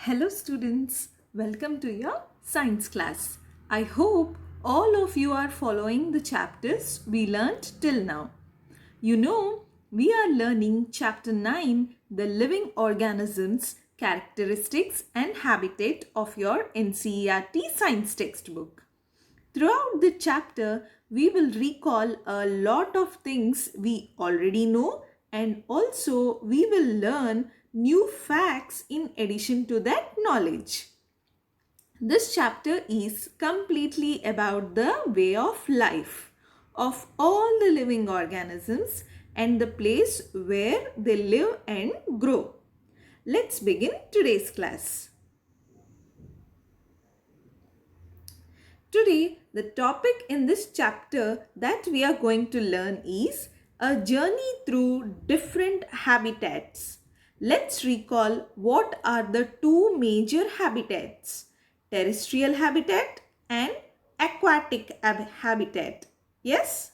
Hello students, welcome to your science class. I hope all of you are following the chapters we learnt till now. You know, we are learning chapter 9, the living organisms, characteristics and habitat of your NCERT science textbook. Throughout the chapter, we will recall a lot of things we already know, and also we will learn new facts in addition to that knowledge. This chapter is completely about the way of life of all the living organisms and the place where they live and grow. Let's begin today's class. Today, the topic in this chapter that we are going to learn is a journey through different habitats. Let's recall what are the two major habitats: terrestrial habitat and aquatic habitat. Yes?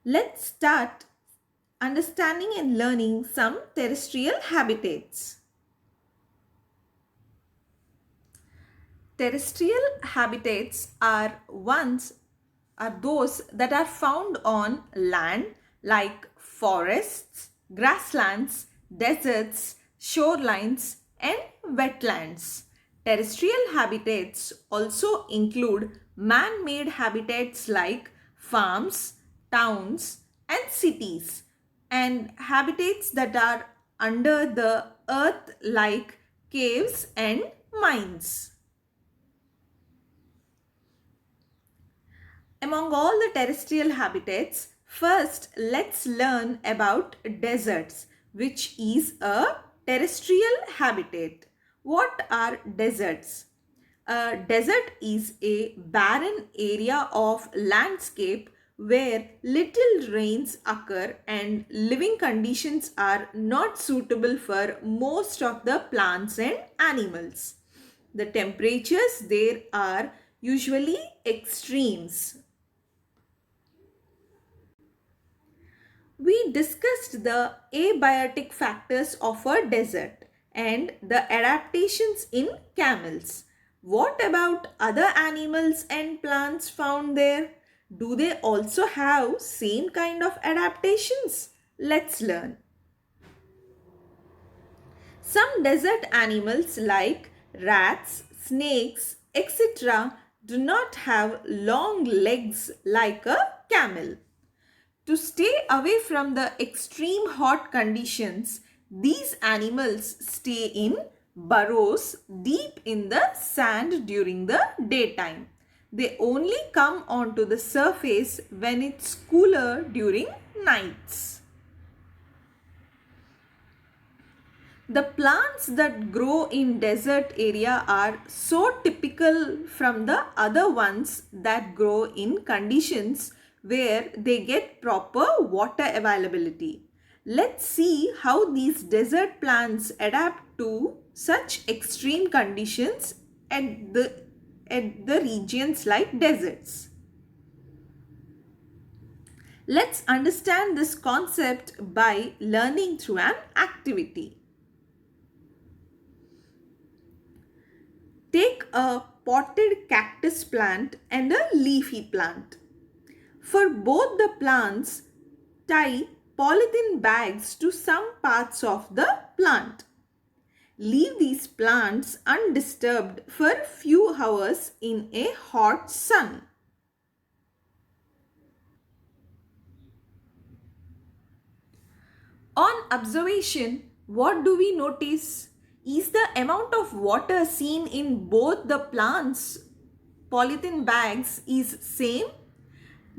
Let's start understanding and learning some terrestrial habitats. Terrestrial habitats are those that are found on land like forests, grasslands, deserts, shorelines and wetlands. Terrestrial habitats also include man-made habitats like farms, towns and cities, and habitats that are under the earth like caves and mines. Among all the terrestrial habitats, first let's learn about deserts, which is a terrestrial habitat. What are deserts? A desert is a barren area of landscape where little rains occur and living conditions are not suitable for most of the plants and animals. The temperatures there are usually extremes. We discussed the abiotic factors of a desert and the adaptations in camels. What about other animals and plants found there? Do they also have same kind of adaptations? Let's learn. Some desert animals like rats, snakes, etc. do not have long legs like a camel. To stay away from the extreme hot conditions, these animals stay in burrows deep in the sand during the daytime. They only come onto the surface when it's cooler during nights. The plants that grow in desert area are so typical from the other ones that grow in conditions where they get proper water availability. Let's see how these desert plants adapt to such extreme conditions at the regions like deserts. Let's understand this concept by learning through an activity. Take a potted cactus plant and a leafy plant. For both the plants, tie polythene bags to some parts of the plant. Leave these plants undisturbed for a few hours in a hot sun. On observation, what do we notice? Is the amount of water seen in both the plants' polythene bags is same?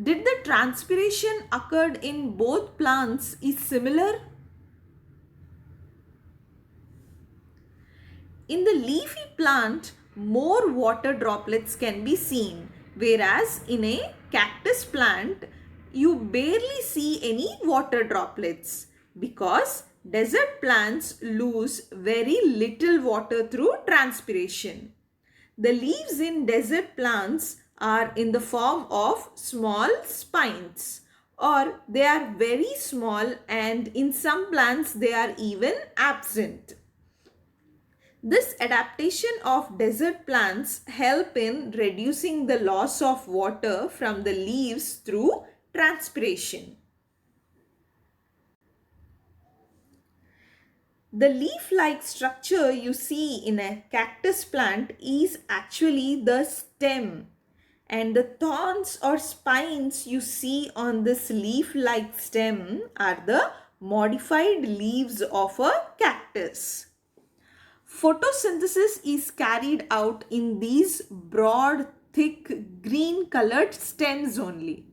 Did the transpiration occurred in both plants is similar? In the leafy plant, more water droplets can be seen, whereas in a cactus plant, you barely see any water droplets because desert plants lose very little water through transpiration. The leaves in desert plants are in the form of small spines or they are very small, and in some plants they are even absent. This adaptation of desert plants help in reducing the loss of water from the leaves through transpiration. The leaf-like structure you see in a cactus plant is actually the stem, and the thorns or spines you see on this leaf-like stem are the modified leaves of a cactus. Photosynthesis is carried out in these broad, thick, green colored stems only.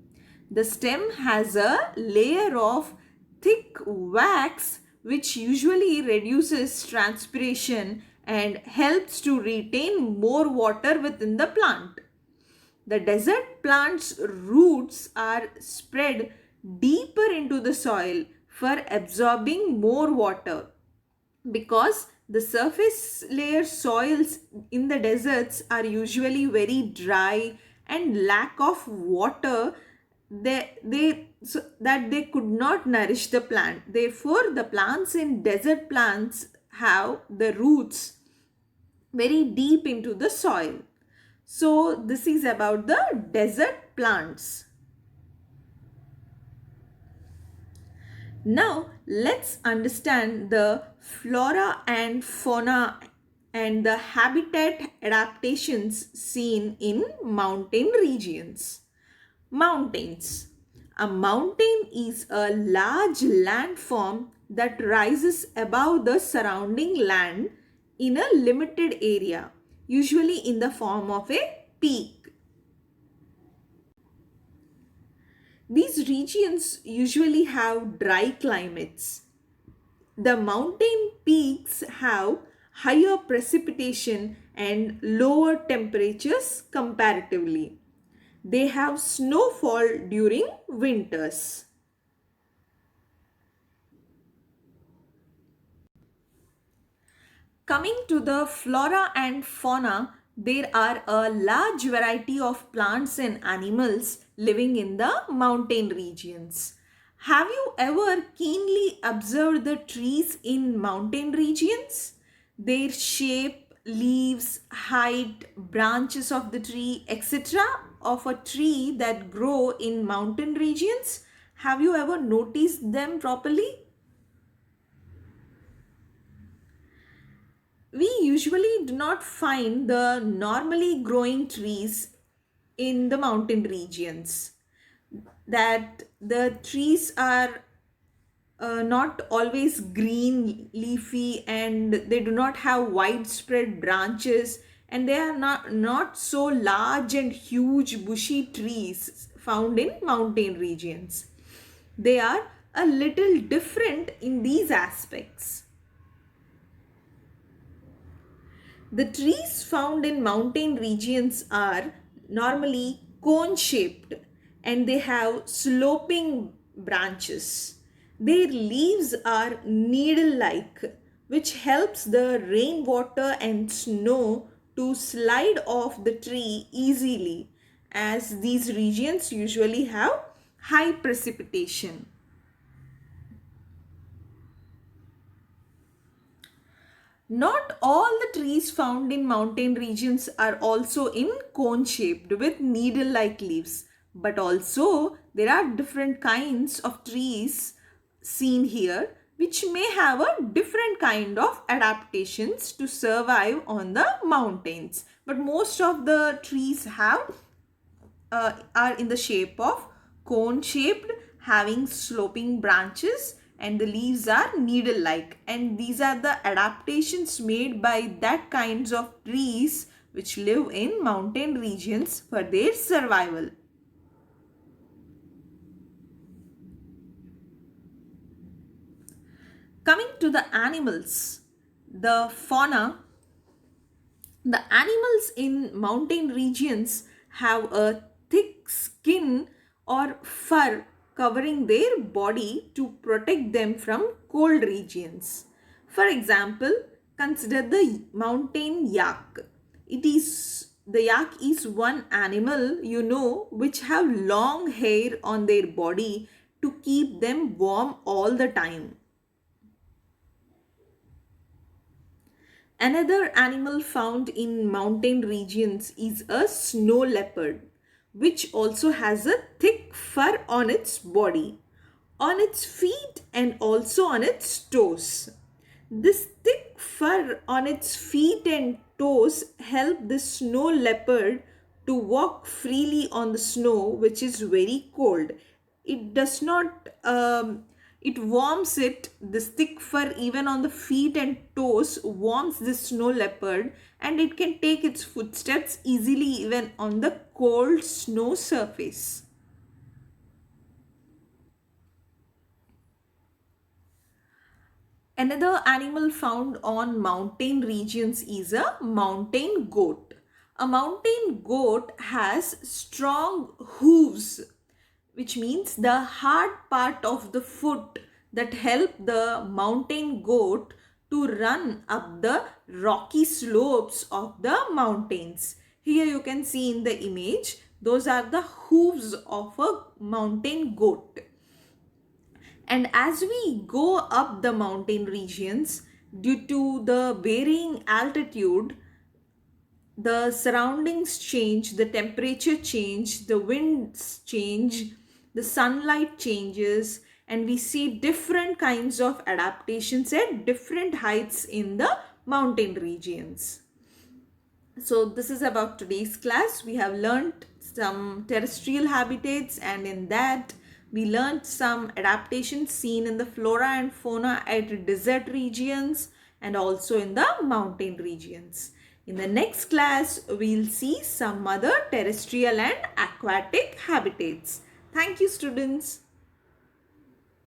The stem has a layer of thick wax which usually reduces transpiration and helps to retain more water within the plant. The desert plant's roots are spread deeper into the soil for absorbing more water, because the surface layer soils in the deserts are usually very dry and lack of water, so that they could not nourish the plant. Therefore the plants in desert plants have the roots very deep into the soil. So this is about the desert plants. Now let's understand the flora and fauna and the habitat adaptations seen in mountain regions. Mountains. A mountain is a large landform that rises above the surrounding land in a limited area, usually in the form of a peak. These regions usually have dry climates. The mountain peaks have higher precipitation and lower temperatures comparatively. They have snowfall during winters. Coming to the flora and fauna, there are a large variety of plants and animals living in the mountain regions. Have you ever keenly observed the trees in mountain regions? Their shape, leaves, height, branches of the tree, etc. of a tree that grow in mountain regions? Have you ever noticed them properly? We usually do not find the normally growing trees in the mountain regions. That the trees are not always green, leafy, and they do not have widespread branches, and they are not so large and huge bushy trees found in mountain regions. They are a little different in these aspects. The trees found in mountain regions are normally cone shaped and they have sloping branches. Their leaves are needle like, which helps the rainwater and snow to slide off the tree easily, as these regions usually have high precipitation. Not all the trees found in mountain regions are also in cone shaped with needle like leaves, but also there are different kinds of trees seen here which may have a different kind of adaptations to survive on the mountains. But most of the trees are in the shape of cone shaped, having sloping branches, and the leaves are needle like, and these are the adaptations made by that kinds of trees which live in mountain regions for their survival. Coming to the animals, the fauna. The animals in mountain regions have a thick skin or fur covering their body to protect them from cold regions. For example, consider the mountain yak. It is the yak is one animal, which have long hair on their body to keep them warm all the time. Another animal found in mountain regions is a snow leopard, which also has a thick fur on its body, on its feet, and also on its toes. This thick fur on its feet and toes help the snow leopard to walk freely on the snow, which is very cold. It does not, it warms it, this thick fur even on the feet and toes warms the snow leopard, and it can take its footsteps easily even on the cold snow surface. Another animal found on mountain regions is a mountain goat. A mountain goat has strong hooves, which means the hard part of the foot that help the mountain goat to run up the rocky slopes of the mountains. Here you can see in the image, those are the hooves of a mountain goat. And as we go up the mountain regions, due to the varying altitude, the surroundings change, the temperature change, the winds change, the sunlight changes, and we see different kinds of adaptations at different heights in the mountain regions. So this is about today's class. We have learnt some terrestrial habitats, and in that we learnt some adaptations seen in the flora and fauna at desert regions and also in the mountain regions. In the next class, we'll see some other terrestrial and aquatic habitats. Thank you, students.